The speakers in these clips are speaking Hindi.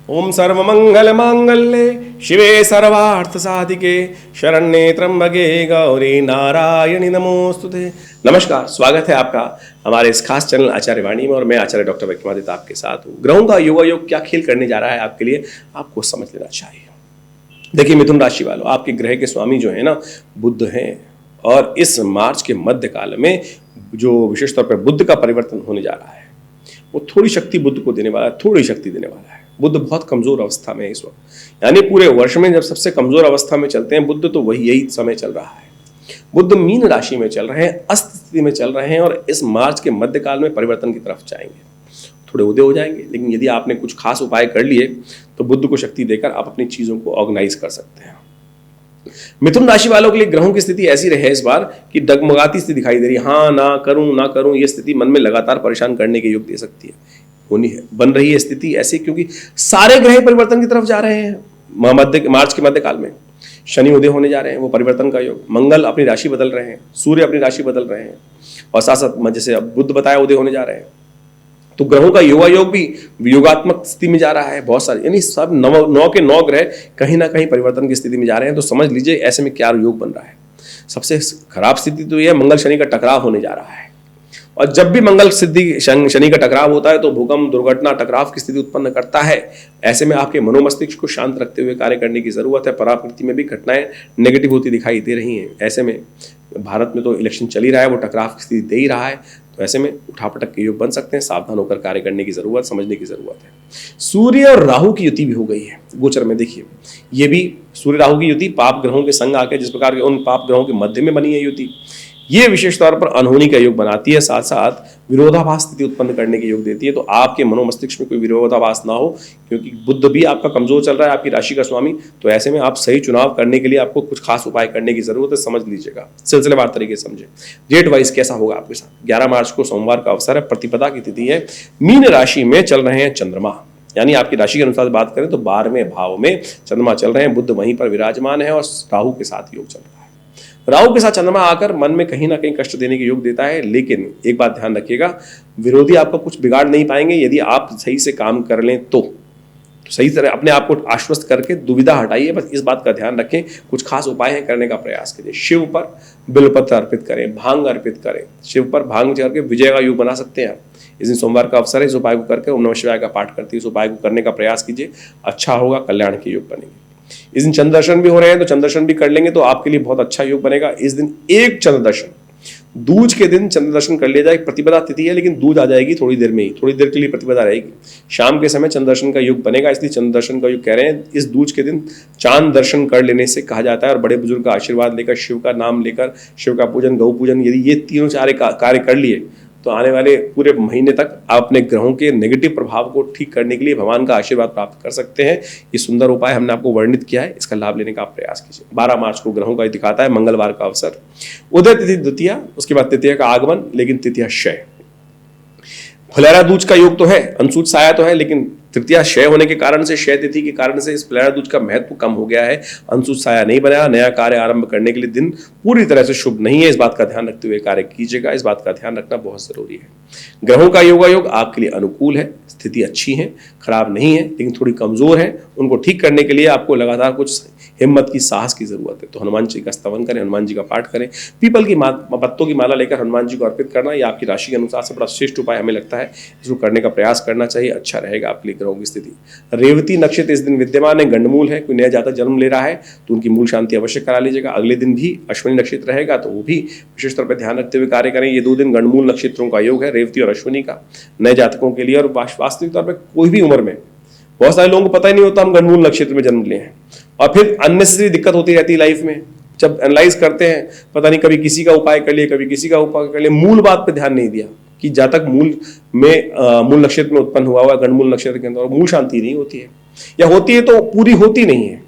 ओम सर्वमंगल मांगल्ये शिवे सर्वार्थ साधिके शरण्ये त्र्यंबके गौरी नारायणी नमोस्तुते। नमस्कार, स्वागत है आपका हमारे इस खास चैनल आचार्य वाणी में और मैं आचार्य डॉक्टर विक्रमादित्य आपके साथ हूँ। ग्रहों का योगा योग क्या खेल करने जा रहा है आपके लिए, आपको समझ लेना चाहिए। देखिए मिथुन राशि वालों, आपके ग्रह के स्वामी जो है ना बुध हैं, और इस मार्च के मध्य काल में जो विशेष तौर पर बुध का परिवर्तन होने जा रहा है वो थोड़ी शक्ति बुध को देने वाला है, थोड़ी शक्ति देने वाला है। बुध बहुत कमजोर अवस्था में है इस वक्त, यानी पूरे वर्ष में जब सबसे कमजोर अवस्था में चलते हैं बुध, तो यही समय चल रहा है। बुध मीन राशि में चल रहे हैं, अस्त स्थिति में चल रहे हैं और इस मार्च के मध्य काल में परिवर्तन की तरफ जाएंगे, थोड़े उदय हो जाएंगे। लेकिन यदि आपने कुछ खास उपाय कर लिए तो बुध को शक्ति देकर आप अपनी चीजों को ऑर्गेनाइज कर सकते हैं। मिथुन राशि वालों के लिए ग्रहों की स्थिति ऐसी रही है इस बार कि डगमगाती स्थिति दिखाई दे रही है। हाँ ना करूं ये स्थिति मन में लगातार परेशान करने के योग दे सकती है, होनी है, बन रही है स्थिति ऐसी, क्योंकि सारे ग्रह परिवर्तन की तरफ जा रहे हैं। मार्च के मध्य काल में शनि उदय होने जा रहे हैं, वो परिवर्तन का योग। मंगल अपनी राशि बदल रहे हैं, सूर्य अपनी राशि बदल रहे हैं, और साथ साथ जैसे अब बुध बताया उदय होने जा रहे हैं। तो ग्रहों का योगा योग भी योगात्मक स्थिति में जा रहा है बहुत सारे, यानी सब नौ के नौ ग्रह कहीं ना कहीं परिवर्तन की स्थिति में जा रहे हैं। तो समझ लीजिए ऐसे में क्या योग बन रहा है। सबसे खराब स्थिति तो यह मंगल शनि का टकराव होने जा रहा है, और जब भी मंगल शनि का टकराव होता है तो भूकंप, दुर्घटना, टकराव की स्थिति उत्पन्न करता है। ऐसे में आपके मनोमस्तिष्क को शांत रखते हुए कार्य करने की जरूरत है। प्रकृति में भी घटनाएं नेगेटिव होती दिखाई दे रही हैं। ऐसे में भारत में तो इलेक्शन चल ही रहा है, वो टकराव की स्थिति दे ही रहा है। तो ऐसे में उठापटक के योग बन सकते हैं, सावधान होकर कार्य करने की जरूरत, समझने की जरूरत है। सूर्य और राहु की युति भी हो गई है गोचर में। देखिए ये भी सूर्य राहु की युति पाप ग्रहों के संग आके जिस प्रकार के उन पाप ग्रहों के मध्य में बनी है युति, ये विशेष तौर पर अनहोनी का योग बनाती है, साथ साथ विरोधाभास स्थिति उत्पन्न करने के योग देती है। तो आपके मनोमस्तिष्क में कोई विरोधाभास ना हो, क्योंकि बुध भी आपका कमजोर चल रहा है, आपकी राशि का स्वामी। तो ऐसे में आप सही चुनाव करने के लिए आपको कुछ खास उपाय करने की जरूरत है, समझ लीजिएगा, सिलसिलेवार तरीके से समझे। डेट वाइज कैसा होगा आपके साथ। 11 मार्च को सोमवार का अवसर है, प्रतिपदा की तिथि है, मीन राशि में चल रहे हैं चंद्रमा, यानी आपकी राशि के अनुसार बात करें तो 12वें भाव में चंद्रमा चल रहे हैं, बुध वहीं पर विराजमान है और राहु के साथ योग चल रहा है। राहु के साथ चंद्रमा आकर मन में कहीं ना कहीं कष्ट देने के योग देता है, लेकिन एक बात ध्यान रखिएगा, विरोधी आपका कुछ बिगाड़ नहीं पाएंगे यदि आप सही से काम कर लें तो सही तरह अपने आप को आश्वस्त करके दुविधा हटाइए। बस इस बात का ध्यान रखें, कुछ खास उपाय है करने का प्रयास कीजिए। शिव पर बिल्वपत्र अर्पित करें, भांग अर्पित करें, शिव पर भांग करके विजय का योग बना सकते हैं। इस दिन सोमवार का अवसर है, इस उपाय को करके ओम नमः शिवाय का पाठ करते इस उपाय को करने का प्रयास कीजिए, अच्छा होगा, कल्याण के योग बनेंगे। इस दिन चंद्र दर्शन भी हो रहे हैं, तो चंद्र दर्शन भी कर लेंगे तो आपके लिए बहुत अच्छा योग बनेगा। इस दिन एक चंद्र दर्शन, दूज के दिन चंद्र दर्शन कर लिया जाए। प्रतिपदा तिथि है लेकिन दूज आ जाएगी थोड़ी देर में ही, थोड़ी देर के लिए प्रतिपदा रहेगी। शाम के समय चंद्र दर्शन का योग बनेगा, इसलिए चंद्र दर्शन का योग कह रहे हैं। इस दूज के दिन चांद दर्शन कर लेने से कहा जाता है, और बड़े बुजुर्ग का आशीर्वाद लेकर, शिव का नाम लेकर, शिव का पूजन, गौ पूजन, यदि ये तीनों चार कार्य कर लिए तो आने वाले पूरे महीने तक आप अपने ग्रहों के नेगेटिव प्रभाव को ठीक करने के लिए भगवान का आशीर्वाद प्राप्त कर सकते हैं। ये सुंदर उपाय हमने आपको वर्णित किया है, इसका लाभ लेने का आप प्रयास कीजिए। 12 मार्च को ग्रहों का दिखाता है मंगलवार का अवसर, उदय तिथि द्वितीया, उसके बाद तृतीया का आगमन, लेकिन तृतीया क्षय। फुलेरा दूज का योग तो है, अंशुज साया तो है, लेकिन तृतीया क्षय होने के कारण से, क्षय तिथि के कारण से इस फुलेरा दूज का महत्व कम हो गया है। अंशुज साया नहीं बना, नया कार्य आरंभ करने के लिए दिन पूरी तरह से शुभ नहीं है। इस बात का ध्यान रखते हुए कार्य कीजिएगा, इस बात का ध्यान रखना बहुत जरूरी है। ग्रहों का योगा योग आपके लिए अनुकूल है, स्थिति अच्छी है, खराब नहीं है, लेकिन थोड़ी कमजोर है। उनको ठीक करने के लिए आपको लगातार कुछ हिम्मत की, साहस की जरूरत है। तो हनुमान जी का स्तवन करें, हनुमान जी का पाठ करें, पीपल की पत्तों की माला लेकर हनुमान जी को अर्पित करना, यह आपकी राशि के अनुसार से बड़ा श्रेष्ठ उपाय हमें लगता है। इसको करने का प्रयास करना चाहिए, अच्छा रहेगा आपके लिए ग्रहों की स्थिति। रेवती नक्षत्र इस दिन विद्यमान है, गंडमूल है, कोई नया जातक जन्म ले रहा है तो उनकी मूल शांति अवश्य करा लीजिएगा। अगले दिन भी अश्विनी नक्षत्र रहेगा तो वो भी विशेष तौर पर ध्यान रखते हुए कार्य करें। ये 2 दिन गंडमूल नक्षत्रों का योग है, रेवती और अश्विनी का, नए जातकों के लिए। और वास्तविक तौर पर कोई भी उम्र में, बहुत सारे लोगों को पता ही नहीं होता हम गंडमूल नक्षत्र में जन्म लिए हैं, और फिर अननेसेसरी दिक्कत होती रहती है लाइफ में। जब एनालाइज करते हैं, पता नहीं कभी किसी का उपाय कर लिए, कभी किसी का उपाय कर लिए, मूल बात पे ध्यान नहीं दिया कि जातक मूल नक्षत्र में उत्पन्न हुआ गंडमूल नक्षत्र के अंदर मूल शांति नहीं होती है, या होती है तो पूरी होती नहीं है।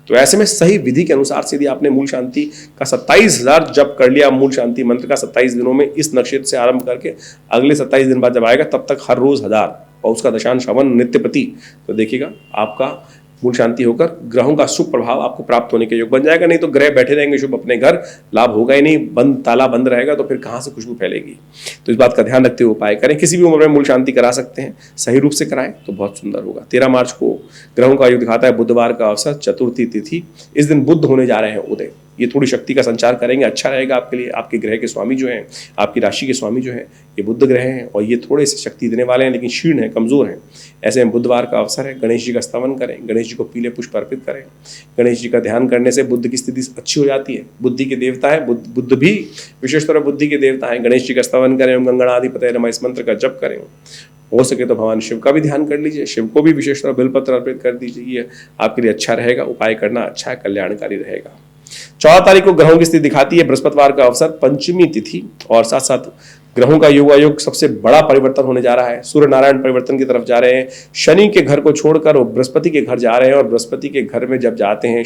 तो ऐसे में सही विधि के अनुसार से यदि आपने मूल शांति का 27,000 जप कर लिया, मूल शांति मंत्र का 27 दिनों में, इस नक्षत्र से आरंभ करके अगले 27 दिन बाद जब आएगा तब तक हर रोज 1000, और उसका दशांश हवन नित्यपति, तो देखिएगा आपका मूल शांति होकर ग्रहों का शुभ प्रभाव आपको प्राप्त होने के योग बन जाएगा। नहीं तो ग्रह बैठे रहेंगे शुभ अपने घर, लाभ होगा ही नहीं, बंद ताला बंद रहेगा तो फिर कहां से खुशबू फैलेगी। तो इस बात का ध्यान रखते हुए उपाय करें। किसी भी उम्र में मूल शांति करा सकते हैं, सही रूप से कराएं तो बहुत सुंदर होगा। 13 मार्च को ग्रहों का योग दिखाता है बुधवार का अवसर, चतुर्थी तिथि। इस दिन बुध होने जा रहे हैं उदय। ये थोड़ी शक्ति का संचार करेंगे, अच्छा रहेगा आपके लिए। आपके ग्रह के स्वामी जो हैं, आपकी राशि के स्वामी जो हैं, ये बुध ग्रह हैं और ये थोड़े से शक्ति देने वाले हैं, लेकिन क्षीण हैं, कमजोर हैं। ऐसे में बुधवार का अवसर है, गणेश जी का स्तवन करें, गणेश जी को पीले पुष्प अर्पित करें। गणेश जी का ध्यान करने से बुद्ध की स्थिति अच्छी हो जाती है। बुद्धि के देवता है बुद्ध भी विशेष तौर पर बुद्धि के देवता हैं। गणेश जी का स्तवन करें, ओम गंगणाधिपतये नमः इस मंत्र का जप करें। हो सके तो भगवान शिव का भी ध्यान कर लीजिए, शिव को भी विशेष तौर बिलपत्र अर्पित कर दीजिए। ये आपके लिए अच्छा रहेगा, उपाय करना अच्छा है, कल्याणकारी रहेगा। 14 तारीख को ग्रहों की स्थिति दिखाती है बृहस्पतिवार का अवसर, पंचमी तिथि और साथ साथ ग्रहों का योगायोग सबसे बड़ा परिवर्तन होने जा रहा है। सूर्य नारायण परिवर्तन की तरफ जा रहे हैं। शनि के घर को छोड़कर वो बृहस्पति के घर जा रहे हैं और बृहस्पति के घर में जब जाते हैं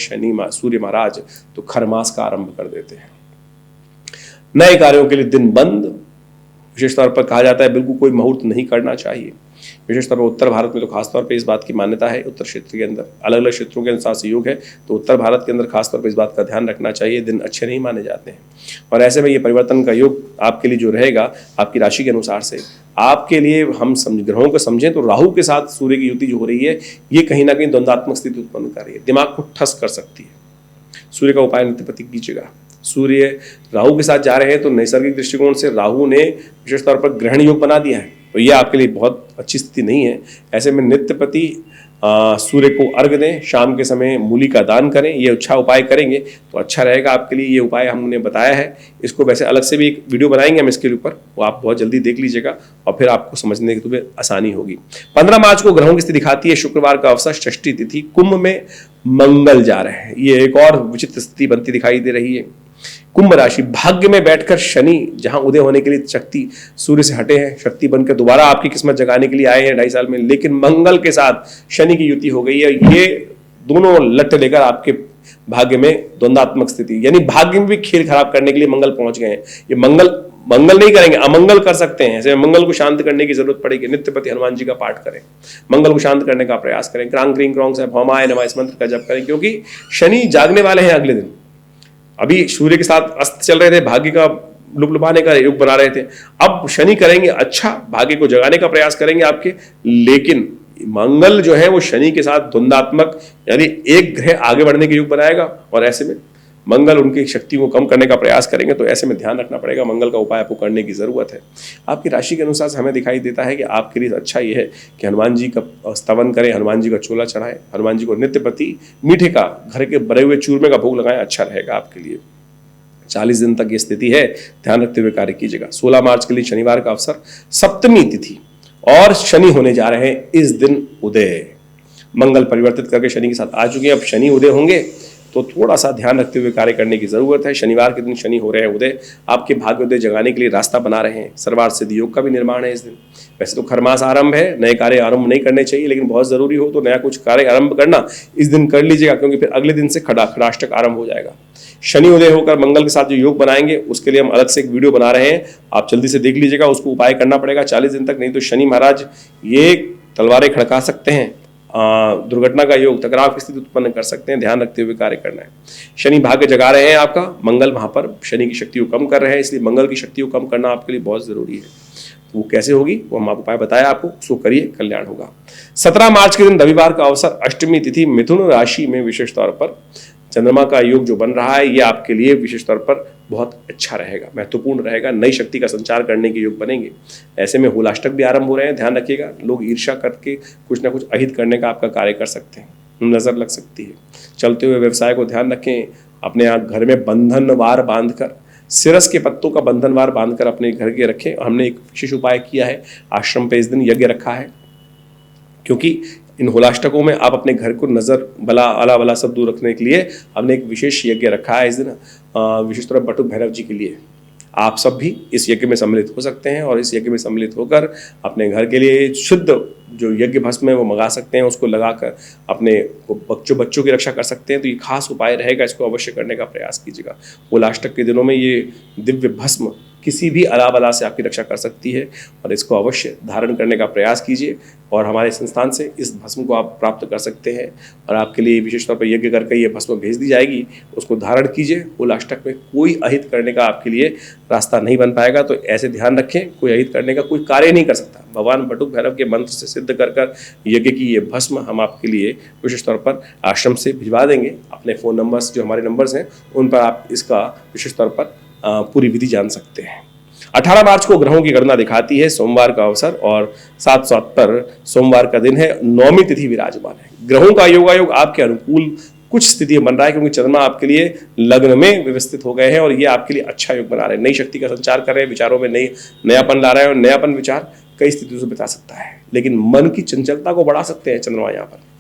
सूर्य महाराज तो खरमास का आरंभ कर देते हैं। नए कार्यों के लिए दिन बंद। विशेष तौर पर कहा जाता है बिल्कुल कोई मुहूर्त नहीं करना चाहिए। विशेष तौर पर उत्तर भारत में तो खासतौर पर इस बात की मान्यता है। उत्तर क्षेत्र के अंदर अलग अलग क्षेत्रों के अनुसार से योग है, तो उत्तर भारत के अंदर खासतौर पर इस बात का ध्यान रखना चाहिए। दिन अच्छे नहीं माने जाते हैं और ऐसे में ये परिवर्तन का योग आपके लिए जो रहेगा आपकी राशि के अनुसार से आपके लिए हम ग्रहों को समझें तो राहु के साथ सूर्य की युति जो हो रही है ये कहीं ना कहीं द्वंद्वात्मक स्थिति उत्पन्न कर रही है, दिमाग को ठस कर सकती है। सूर्य का उपाय नित्यपति कीजिएगा। सूर्य राहु के साथ जा रहे हैं तो नैसर्गिक दृष्टिकोण से राहु ने विशेष तौर पर ग्रहण योग बना दिया है, तो ये आपके लिए बहुत अच्छी स्थिति नहीं है। ऐसे में नित्यपति सूर्य को अर्घ दें, शाम के समय मूली का दान करें। ये अच्छा उपाय करेंगे तो अच्छा रहेगा आपके लिए। ये उपाय हमने बताया है, इसको वैसे अलग से भी एक वीडियो बनाएंगे हम इसके ऊपर, वो आप बहुत जल्दी देख लीजिएगा और फिर आपको समझने की आसानी होगी। 15 मार्च को ग्रहों की स्थिति दिखाती है शुक्रवार का अवसर, षष्ठी तिथि, कुंभ में मंगल जा रहे हैं। ये एक और विचित्र स्थिति बनती दिखाई दे रही है। कुंभ राशि भाग्य में बैठकर शनि जहां उदय होने के लिए शक्ति सूर्य से हटे हैं, शक्ति बनकर दोबारा आपकी किस्मत जगाने के लिए आए हैं 2.5 साल में, लेकिन मंगल के साथ शनि की युति हो गई है। ये दोनों लट लेकर आपके भाग्य में द्वंद्वात्मक स्थिति, यानी भाग्य में भी खेल खराब करने के लिए मंगल पहुंच गए हैं। ये मंगल नहीं करेंगे, अमंगल कर सकते हैं। ऐसे मंगल को शांत करने की जरूरत पड़ेगी। नित्यपति हनुमान जी का पाठ करें, मंगल को शांत करने का प्रयास करें। क्रांग क्रीं क्रौंग से भौमाय नमः इस मंत्र का जप करें, क्योंकि शनि जागने वाले हैं अगले दिन। अभी सूर्य के साथ अस्त चल रहे थे, भाग्य का लुभाने का योग बना रहे थे। अब शनि करेंगे अच्छा, भाग्य को जगाने का प्रयास करेंगे आपके, लेकिन मंगल जो है वो शनि के साथ द्वंद्वात्मक यानी एक ग्रह आगे बढ़ने के योग बनाएगा और ऐसे में मंगल उनकी शक्ति को कम करने का प्रयास करेंगे। तो ऐसे में ध्यान रखना पड़ेगा, मंगल का उपाय आपको करने की जरूरत है। आपकी राशि के अनुसार से हमें दिखाई देता है कि आपके लिए अच्छा ये है कि हनुमान जी का स्तवन करें, हनुमान जी का चोला चढ़ाएं, हनुमान जी को नित्यप्रति मीठे का घर के बने हुए चूरमे का भोग लगाएं, अच्छा रहेगा आपके लिए। 40 दिन तक ये स्थिति है, ध्यान रखते हुए कार्य कीजिएगा। 16 मार्च के लिए शनिवार का अवसर, सप्तमी तिथि और शनि होने जा रहे हैं इस दिन उदय। मंगल परिवर्तित करके शनि के साथ आ चुके हैं, अब शनि उदय होंगे तो थोड़ा सा ध्यान रखते हुए कार्य करने की जरूरत है। शनिवार के दिन शनि हो रहे हैं उदय, आपके भाग्य उदय जगाने के लिए रास्ता बना रहे हैं। सर्वार्थ सिद्धि योग का भी निर्माण है इस दिन। वैसे तो खरमास आरंभ है, नए कार्य आरंभ नहीं करने चाहिए, लेकिन बहुत जरूरी हो तो नया कुछ कार्य आरंभ करना इस दिन कर लीजिएगा, क्योंकि फिर अगले दिन से खड़ाष्टक आरंभ हो जाएगा। शनि उदय होकर मंगल के साथ जो योग बनाएंगे उसके लिए हम अलग से एक वीडियो बना रहे हैं, आप जल्दी से देख लीजिएगा। उसको उपाय करना पड़ेगा 40 दिन तक, नहीं तो शनि महाराज ये तलवारें खड़का सकते हैं, दुर्घटना का योग, टकराव की स्थिति उत्पन्न कर सकते हैं। ध्यान रखते हुए कार्य करना है। शनि भाग्य जगा रहे हैं आपका, मंगल वहां पर शनि की शक्ति को कम कर रहे हैं, इसलिए मंगल की शक्ति को कम करना आपके लिए बहुत जरूरी है। तो वो कैसे होगी वो हम आपको उपाय बताया आपको, उसको करिए, कल्याण होगा। 17 मार्च के दिन रविवार का अवसर, अष्टमी तिथि, मिथुन राशि में विशेष तौर पर चंद्रमा का योग जो बन रहा है ये आपके लिए विशेष तौर पर बहुत अच्छा रहेगा, महत्वपूर्ण रहेगा। नई शक्ति का संचार करने के योग बनेंगे। ऐसे में होलाष्टक भी आरंभ हो रहे हैं, ध्यान रखिएगा। लोग ईर्ष्या करके कुछ ना कुछ अहित करने का आपका कार्य कर सकते हैं, नजर लग सकती है। चलते हुए व्यवसाय को ध्यान रखें। अपने आप घर में बंधनवार बांधकर, सिरस के पत्तों का बंधनवार बांधकर अपने घर के रखें। हमने एक विशेष उपाय किया है, आश्रम पे इस दिन यज्ञ रखा है, क्योंकि इन होलाष्टकों में आप अपने घर को नजर बला आला वाला सब दूर रखने के लिए हमने एक विशेष यज्ञ रखा है इस दिन, विशेष तौर पर बटुक भैरव जी के लिए। आप सब भी इस यज्ञ में सम्मिलित हो सकते हैं और इस यज्ञ में सम्मिलित होकर अपने घर के लिए शुद्ध जो यज्ञ भस्म है वो मंगा सकते हैं, उसको लगाकर अपने बच्चों की रक्षा कर सकते हैं। तो ये खास उपाय रहेगा, इसको अवश्य करने का प्रयास कीजिएगा। होलाष्टक के दिनों में ये दिव्य भस्म किसी भी अला बला से आपकी रक्षा कर सकती है। और इसको अवश्य धारण करने का प्रयास कीजिए और हमारे संस्थान से इस भस्म को आप प्राप्त कर सकते हैं। और आपके लिए विशेष तौर पर यज्ञ करके ये भस्म भेज दी जाएगी, उसको धारण कीजिए। मूलाष्टक में कोई अहित करने का आपके लिए रास्ता नहीं बन पाएगा, तो ऐसे ध्यान रखें, कोई अहित करने का कोई कार्य नहीं कर सकता। भगवान बटुक भैरव के मंत्र से सिद्ध कर यज्ञ की ये भस्म हम आपके लिए विशेष तौर पर आश्रम से भिजवा देंगे। अपने फ़ोन नंबर्स जो हमारे नंबर्स हैं उन पर आप इसका विशेष तौर पर पूरी विधि जान सकते हैं। 18 मार्च को ग्रहों की गणना दिखाती है, सोमवार का अवसर और 7/7 पर सोमवार का दिन है, नौमी तिथि विराजमान है। ग्रहों का योगायोग आपके अनुकूल कुछ स्थिति बन रहा है, क्योंकि चंद्रमा आपके लिए लग्न में व्यवस्थित हो गए हैं और ये आपके लिए अच्छा योग बना रहे हैं। नई शक्ति का संचार कर रहे हैं, विचारों में नयापन ला रहे हैं और नयापन विचार कई स्थितियों से बता सकता है, लेकिन मन की चंचलता को बढ़ा सकते हैं चंद्रमा यहाँ पर।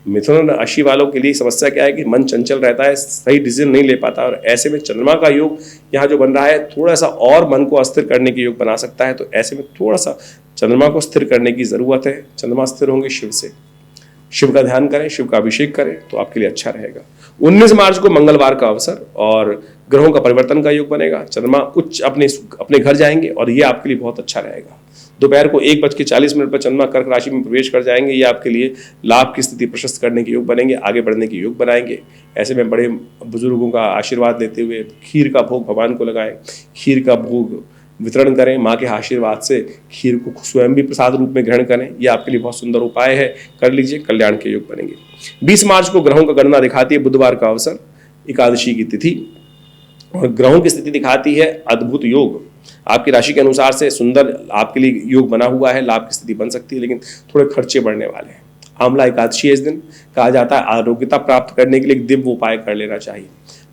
मिथुन राशि वालों के लिए समस्या क्या है कि मन चंचल रहता है, सही डिसीजन नहीं ले पाता, और ऐसे में चंद्रमा का योग यहाँ जो बन रहा है थोड़ा सा और मन को अस्थिर करने के योग बना सकता है। तो ऐसे में थोड़ा सा चंद्रमा को स्थिर करने की जरूरत है। चंद्रमा स्थिर होंगे शिव से, शिव का ध्यान करें, शिव का अभिषेक करें, तो आपके लिए अच्छा रहेगा। 19 मार्च को मंगलवार का अवसर और ग्रहों का परिवर्तन का योग बनेगा। चंद्रमा उच्च अपने घर जाएंगे और ये आपके लिए बहुत अच्छा रहेगा। दोपहर को 1:40 पर चंद्रमा कर्क राशि में प्रवेश कर जाएंगे। ये आपके लिए लाभ की स्थिति प्रशस्त करने के योग बनेंगे, आगे बढ़ने के योग बनाएंगे। ऐसे में बड़े बुजुर्गों का आशीर्वाद लेते हुए खीर का भोग भगवान को लगाएं, खीर का भोग वितरण करें। माँ के आशीर्वाद से खीर को स्वयं भी प्रसाद रूप में ग्रहण करें, यह आपके लिए बहुत सुंदर उपाय है, कर लीजिए, कल्याण के योग बनेंगे। 20 मार्च को ग्रहों का गणना दिखाती है, बुधवार का अवसर, एकादशी की तिथि, और ग्रहों की स्थिति दिखाती है अद्भुत योग। आपकी राशि के अनुसार से सुंदर आपके लिए योग बना हुआ है, लाभ की स्थिति बन सकती है, लेकिन थोड़े खर्चे बढ़ने वाले हैं। आंवला एकादशी है इस दिन, कहा जाता है आरोग्यता प्राप्त करने के लिए एक दिव्य उपाय कर लेना चाहिए।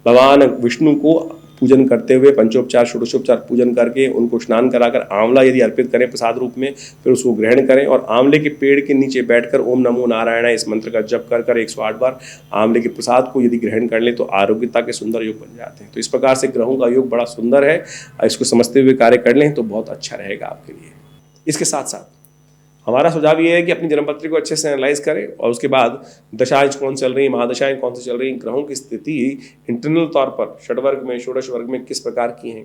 भगवान विष्णु को पूजन करते हुए पंचोपचार षोडशोपचार पूजन करके उनको स्नान कराकर आंवला यदि अर्पित करें प्रसाद रूप में, फिर उसको ग्रहण करें और आंवले के पेड़ के नीचे बैठकर ओम नमो नारायण इस मंत्र का जप कर 108 बार आंवले के प्रसाद को यदि ग्रहण कर लें तो आरोग्यता के सुंदर योग बन जाते हैं। तो इस प्रकार से ग्रहों का योग बड़ा सुंदर है, इसको समझते हुए कार्य कर लें तो बहुत अच्छा रहेगा आपके लिए। इसके साथ साथ हमारा सुझाव ये है कि अपनी जन्मपत्री को अच्छे से एनालाइज करें और उसके बाद दशाएं कौन चल रही, महादशाएं कौन सी चल रही, ग्रहों की स्थिति इंटरनल तौर पर षडवर्ग में, षोडश वर्ग में किस प्रकार की हैं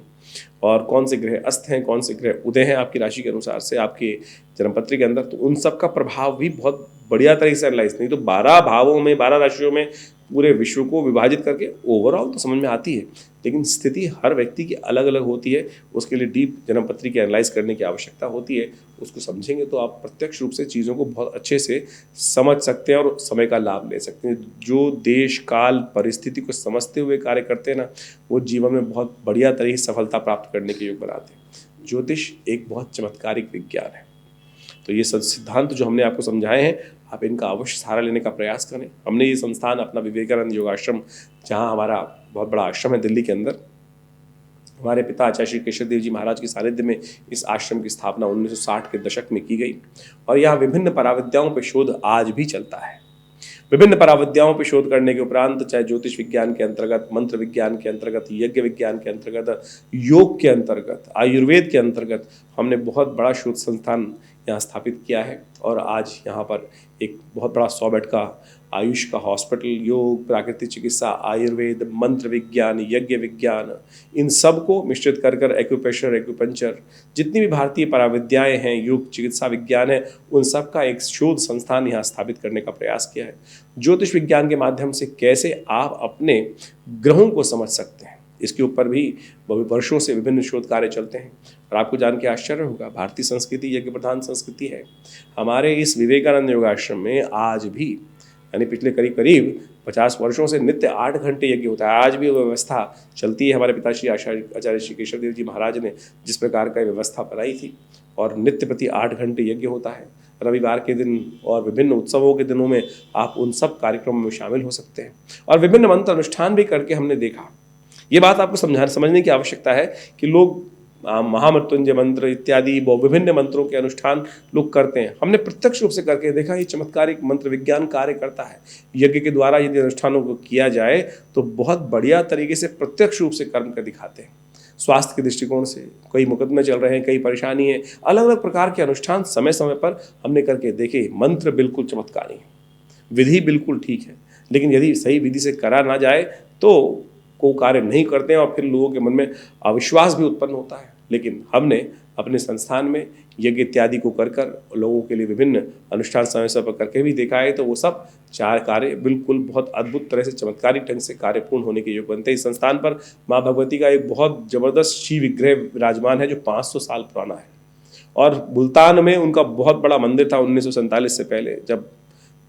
और कौन से ग्रह अस्त हैं, कौन से ग्रह उदय हैं आपकी राशि के अनुसार से आपके जन्मपत्री के अंदर, तो उन सब का प्रभाव भी बहुत बढ़िया तरीके से एनालाइज, नहीं तो 12 भावों में 12 राशियों में पूरे विश्व को विभाजित करके ओवरऑल तो समझ में आती है, लेकिन स्थिति हर व्यक्ति की अलग अलग होती है। उसके लिए डीप जन्मपत्री की एनालाइज करने की आवश्यकता होती है। उसको समझेंगे तो आप प्रत्यक्ष रूप से चीज़ों को बहुत अच्छे से समझ सकते हैं और समय का लाभ ले सकते हैं। जो देश काल परिस्थिति को समझते हुए कार्य करते हैं ना, वो जीवन में बहुत बढ़िया तरीके से सफलता प्राप्त करने के योग बनाते हैं। ज्योतिष एक बहुत चमत्कारिक विज्ञान है। तो ये सिद्धांत जो हमने आपको समझाए हैं, आप इनका अवश्य सहारा लेने का प्रयास करें। हमने ये संस्थान अपना विवेकानंद योगाश्रम, जहाँ हमारा बहुत बड़ा आश्रम है दिल्ली के अंदर, हमारे पिता आचार्य श्री केशव देव जी महाराज के सानिध्य में इस आश्रम की स्थापना 1960 के दशक में की गई और यहाँ विभिन्न पराविद्याओं पर शोध आज भी चलता है। विभिन्न पराविद्याओं पर शोध करने के उपरांत चाहे ज्योतिष विज्ञान के अंतर्गत, मंत्र विज्ञान के अंतर्गत, यज्ञ विज्ञान के अंतर्गत, योग के अंतर्गत, आयुर्वेद के अंतर्गत हमने बहुत बड़ा शोध संस्थान यहाँ स्थापित किया है और आज यहाँ पर एक बहुत बड़ा 100 बेड का आयुष का हॉस्पिटल, योग, प्राकृतिक चिकित्सा, आयुर्वेद, मंत्र विज्ञान, यज्ञ विज्ञान, इन सब को मिश्रित कर एक्यूप्रेशर, एक्यूपंचर, जितनी भी भारतीय पराविद्याएं हैं, योग, चिकित्सा विज्ञान है, उन सब का एक शोध संस्थान यहाँ स्थापित करने का प्रयास किया है। ज्योतिष विज्ञान के माध्यम से कैसे आप अपने ग्रहों को समझ सकते हैं, इसके ऊपर भी वर्षों से विभिन्न शोध कार्य चलते हैं और आपको जान के आश्चर्य होगा, भारतीय संस्कृति यज्ञ प्रधान संस्कृति है। हमारे इस विवेकानंद योगाश्रम में आज भी, यानी पिछले करीब 50 वर्षों से नित्य 8 घंटे यज्ञ होता है। आज भी वो व्यवस्था चलती है। हमारे पिताश्री आचार्य श्री केशव देव जी महाराज ने जिस प्रकार का व्यवस्था बनाई थी और नित्य प्रति 8 घंटे यज्ञ होता है। रविवार के दिन और विभिन्न उत्सवों के दिनों में आप उन सब कार्यक्रमों में शामिल हो सकते हैं और विभिन्न मंत्र अनुष्ठान भी करके हमने देखा। ये बात आपको समझने की आवश्यकता है कि लोग महामृत्युंजय मंत्र इत्यादि विभिन्न मंत्रों के अनुष्ठान लोग करते हैं। हमने प्रत्यक्ष रूप से करके देखा, ये चमत्कारिक मंत्र विज्ञान कार्य करता है। यज्ञ के द्वारा यदि अनुष्ठानों को किया जाए तो बहुत बढ़िया तरीके से प्रत्यक्ष रूप से कर्म कर दिखाते हैं। स्वास्थ्य के दृष्टिकोण से कई मुकदमे चल रहे हैं, कई परेशानी है, अलग अलग प्रकार के अनुष्ठान समय समय पर हमने करके देखे। मंत्र बिल्कुल चमत्कारी है, विधि बिल्कुल ठीक है, लेकिन यदि सही विधि से करा ना जाए तो को कार्य नहीं करते हैं और फिर लोगों के मन में अविश्वास भी उत्पन्न होता है। लेकिन हमने अपने संस्थान में यज्ञ इत्यादि को कर कर लोगों के लिए विभिन्न अनुष्ठान समय समय पर करके भी देखा है, तो वो सब 4 कार्य बिल्कुल बहुत अद्भुत तरह से चमत्कारिक ढंग से कार्य पूर्ण होने के योग बनते हैं। इस संस्थान पर माँ भगवती का एक बहुत जबरदस्त शिव विग्रह विराजमान है जो 500 साल पुराना है, और मुल्तान में उनका बहुत बड़ा मंदिर था 1947 से पहले। जब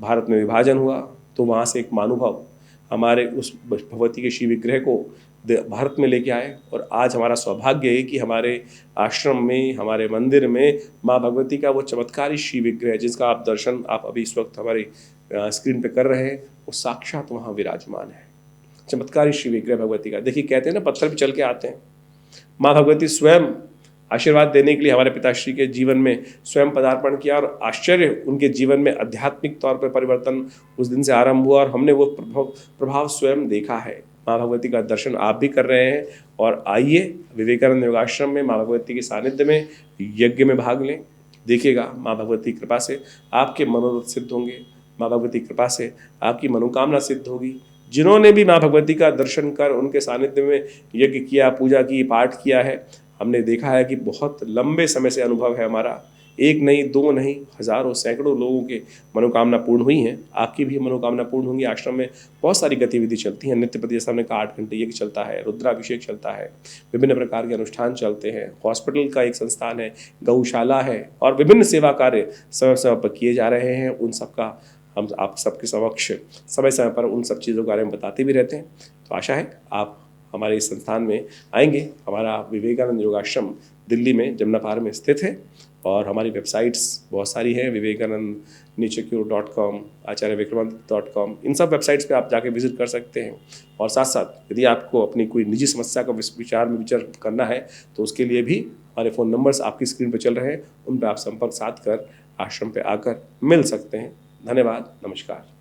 भारत में विभाजन हुआ तो वहाँ से एक महानुभाव हमारे उस भगवती के शिव विग्रह को भारत में लेके आए, और आज हमारा सौभाग्य है कि हमारे आश्रम में, हमारे मंदिर में माँ भगवती का वो चमत्कारी शिव विग्रह जिसका आप दर्शन आप अभी इस वक्त हमारी स्क्रीन पे कर रहे हैं, वो साक्षात वहाँ विराजमान है। चमत्कारी शिव विग्रह भगवती का, देखिए कहते हैं ना पत्थर भी चल के आते हैं। माँ भगवती स्वयं आशीर्वाद देने के लिए हमारे पिताश्री के जीवन में स्वयं पदार्पण किया, और आश्चर्य उनके जीवन में आध्यात्मिक तौर पर परिवर्तन उस दिन से आरंभ हुआ, और हमने वो प्रभाव स्वयं देखा है। माँ भगवती का दर्शन आप भी कर रहे हैं, और आइए विवेकानंद योगाश्रम में माँ भगवती के सानिध्य में यज्ञ में भाग लें। देखिएगा माँ भगवती की कृपा से आपके मनोरथ सिद्ध होंगे, माँ भगवती की कृपा से आपकी मनोकामना सिद्ध होगी। जिन्होंने भी माँ भगवती का दर्शन कर उनके सानिध्य में यज्ञ किया, पूजा की, पाठ किया है, हमने देखा है कि बहुत लंबे समय से अनुभव है हमारा, एक नहीं, दो नहीं, हजारों सैकड़ों लोगों के मनोकामना पूर्ण हुई हैं। आपकी भी मनोकामना पूर्ण होंगी। आश्रम में बहुत सारी गतिविधि चलती हैं, नित्य प्रति, जैसा हमने कहा 8 घंटे यज्ञ चलता है, रुद्राभिषेक चलता है, विभिन्न प्रकार के अनुष्ठान चलते हैं, हॉस्पिटल का एक संस्थान है, गौशाला है, और विभिन्न सेवा कार्य समय समय पर किए जा रहे हैं। उन सबका हम आप सबके समक्ष समय समय पर उन सब चीज़ों के बारे में बताते भी रहते हैं। तो आशा है आप हमारे इस संस्थान में आएंगे। हमारा विवेकानंद योगाश्रम दिल्ली में जमुना पार में स्थित है, और हमारी वेबसाइट्स बहुत सारी हैं, vivekanandnichecure.com, acharyavickramanand.com, इन सब वेबसाइट्स पे आप जाके विजिट कर सकते हैं। और साथ साथ यदि आपको अपनी कोई निजी समस्या का विचार करना है तो उसके लिए भी हमारे फ़ोन नंबर्स आपकी स्क्रीन पर चल रहे हैं, उन पर आप संपर्क साध कर आश्रम पे आकर मिल सकते हैं। धन्यवाद, नमस्कार।